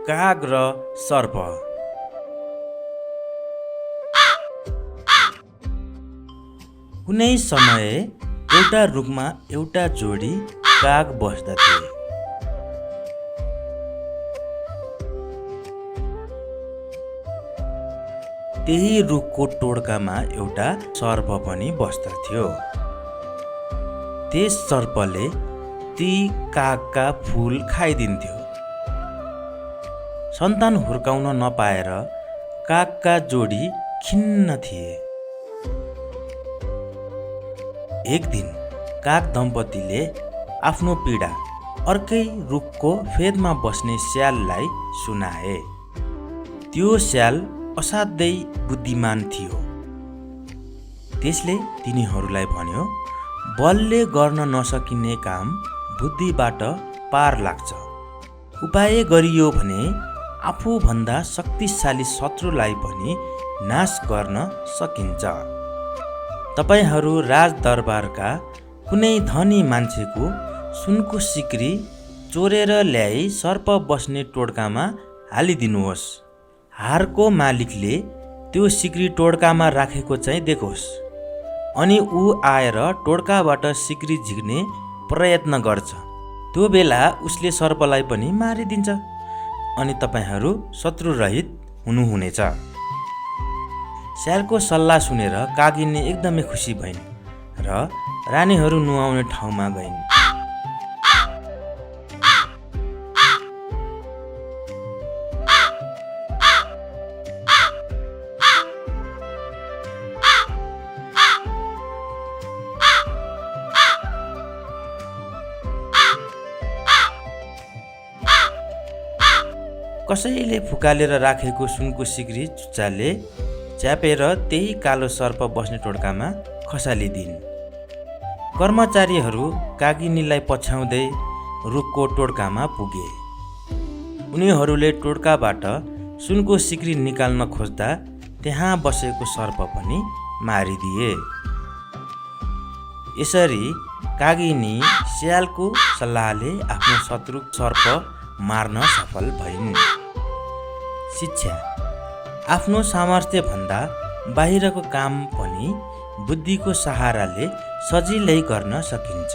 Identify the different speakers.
Speaker 1: काग र सर्प। कुनै समय एउटा रुखमा एउटा जोडी काग बस्दथे। त्यही रुखको टोड्कामा एउटा सर्प पनि बस्दथ्यो। त्यस सर्पले ती कागका फूल खाइदिन्थ्यो। सन्तान हुर्काउन नपाएर कागका जोडी खिन्न थिए। एक दिन काग दम्पतिले आफ्नो पीडा अर्कै रुखको फेदमा बस्ने स्याललाई सुनाए। त्यो स्याल असाध्यै बुद्धिमान थियो। त्यसले तिनीहरूलाई भन्यो, बलले गर्न नसकिने काम बुद्धिबाट पार लाग्छ। उपाय गरियो भने आफूभन्दा शक्तिशाली शत्रुलाई पनि नाश गर्न सकिन्छ। तपाईहरू राजदरबारका कुनै धनी मान्छेको सुनको सिक्री चोरेर ल्याई सर्प बस्ने टोड्कामा हालिदिनुहोस्। हारको मालिकले त्यो सिक्री टोड्कामा राखेको चाहिँ देखोस्। अनि ऊ आएर टोड्काबाट सिक्री झिक्ने प्रयत्न गर्छ। त्यो बेला उसले सर्पलाई पनि मारिदिन्छ अनि तपाईहरू शत्रुरहित हुनुहुनेछ। स्यालको सल्लाह सुनेर कागिनी एकदमै खुसी भइन् र रानीहरू नुहाउने ठाउँमा गइन्। कसैले फुकालेर राखेको सुनको सिक्री चुच्चाले च्यापेर त्यही कालो सर्प बस्ने टोड्कामा खसालिदिन्। कर्मचारीहरू कागिनीलाई पछ्याउँदै रुखको टोड्कामा पुगे। उनीहरूले टोड्काबाट सुनको सिक्री निकाल्न खोज्दा त्यहाँ बसेको सर्प पनि मारिदिए। यसरी कागिनी स्यालको सल्लाहले आफ्नो शत्रु सर्प मार्न सफल भइन्। शिक्षा: आफ्नो सामर्थ्यभन्दा बाहिरको काम पनि बुद्धिको सहाराले सजिलै गर्न सकिन्छ।